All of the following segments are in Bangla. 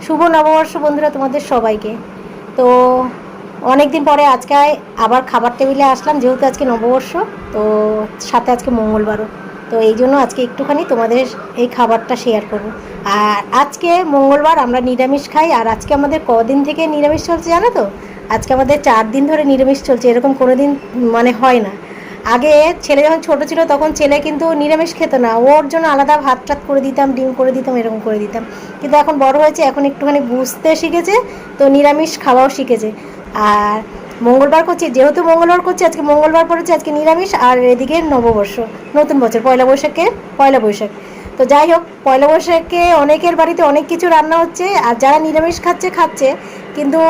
শুভ নববর্ষ বন্ধুরা তোমাদের সবাইকে। তো অনেক দিন পরে আজকে আবার খাবার টেবিলে আসলাম, যেহেতু আজকে নববর্ষ, তো সাথে আজকে মঙ্গলবারও, তো এই জন্য আজকে একটুখানি তোমাদের এই খাবারটা শেয়ার করব। আর আজকে মঙ্গলবার, আমরা নিরামিষ খাই। আর আজকে আমাদের কদিন থেকে নিরামিষ চলছে জানো তো? আজকে আমাদের 4 দিন ধরে নিরামিষ চলছে, এরকম কোনো দিন মানে হয় না। আগে ছেলে যখন ছোটো ছিল তখন ছেলে কিন্তু নিরামিষ খেত না, ওর জন্য আলাদা ভাত টাত করে দিতাম, ডিম করে দিতাম, এরকম করে দিতাম। কিন্তু এখন বড় হয়েছে, এখন একটুখানি বুঝতে শিখেছে, তো নিরামিষ খাওয়াও শিখেছে। আর মঙ্গলবার করছি, যেহেতু মঙ্গলবার করছি, আজকে মঙ্গলবার পড়েছে, আজকে নিরামিষ। আর এদিকে নববর্ষ, নতুন বছর, পয়লা বৈশাখ। তো যাই হোক, পয়লা বৈশাখে অনেকের বাড়িতে অনেক কিছু রান্না হচ্ছে, আর যারা নিরামিষ খাচ্ছে, কিন্তু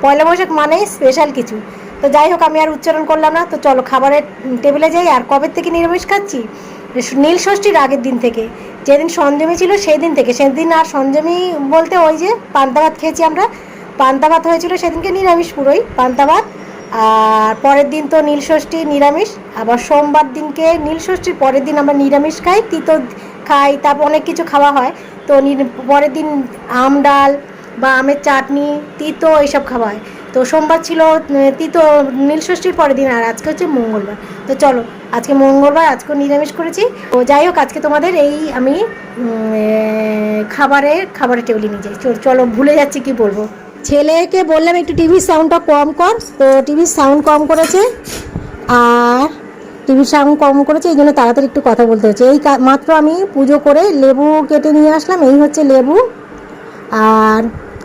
পয়লা বৈশাখ মানেই স্পেশাল কিছু। তো যাই হোক, আমি আর উচ্চারণ করলাম না, তো চলো খাবারের টেবিলে যাই। আর কবে থেকে নিরামিষ খাচ্ছি? নীল ষষ্ঠীর আগের দিন থেকে, যেদিন সঞ্জমী ছিল সেই দিন থেকে। সেদিন আর সঞ্জমী বলতে ওই যে পান্তা ভাত খেয়েছি আমরা, পান্তা ভাত হয়েছিল সেদিনকে, নিরামিষ পুরোই পান্তা ভাত। আর পরের দিন তো নীল ষষ্ঠী নিরামিষ, আবার সোমবার দিনকে নীল ষষ্ঠীর পরের দিন আমরা নিরামিষ খাই, তিতো খাই, তারপর অনেক কিছু খাওয়া হয়। তো পরের দিন আম ডাল বা আমের চাটনি, তিতো এইসব খাওয়া হয়। তো সোমবার ছিল তিতো, নীলষষ্ঠীর পরের দিন। আর আজকে হচ্ছে মঙ্গলবার। তো চলো, আজকে মঙ্গলবার, আজকেও নিরামিষ করেছি। তো যাই হোক, আজকে তোমাদের এই আমি খাবারের টেবিলে নিয়ে যাই। চলো, ভুলে যাচ্ছি কি বলবো। ছেলেকে বললাম একটু টিভির সাউন্ডটা কম কর, তো টিভির সাউন্ড কম করেছে। আর টিভির সাউন্ড কম করেছে, এই জন্য তাড়াতাড়ি একটু কথা বলতে হচ্ছে। এই মাত্র আমি পুজো করে লেবু কেটে নিয়ে আসলাম, এই হচ্ছে লেবু। আর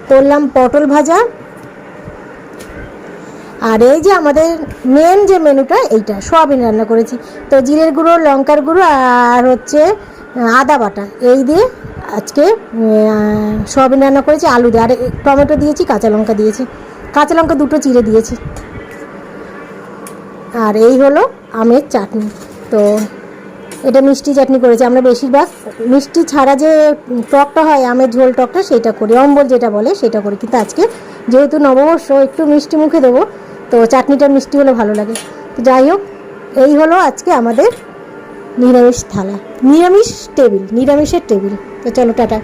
করলাম পটল ভাজা। আর এই যে আমাদের মেন যে মেনুটা, এইটা সয়াবিন রান্না করেছি। তো জিরের গুঁড়ো, লঙ্কার গুঁড়ো আর হচ্ছে আদা বাটা, এই দিয়ে আজকে সয়াবিন রান্না করেছি আলু দিয়ে। আর টমেটো দিয়েছি, কাঁচা লঙ্কা দিয়েছি, কাঁচা লঙ্কা দুটো চিড়ে দিয়েছি। আর এই হলো আমের চাটনি। তো এটা মিষ্টি চাটনি করেছি। আমরা বেশিরভাগ মিষ্টি ছাড়া যে টকটা হয়, আমের ঝোল টকটা, সেটা করি, অম্বল যেটা বলে সেটা করি। কিন্তু আজকে যেহেতু নববর্ষ, একটু মিষ্টি মুখে দেবো, তো চাটনিটা মিষ্টি হলে ভালো লাগে। তো যাই হোক, এই হলো আজকে আমাদের নিরামিষ থালা, নিরামিষের টেবিল। তো চলো, টাটা।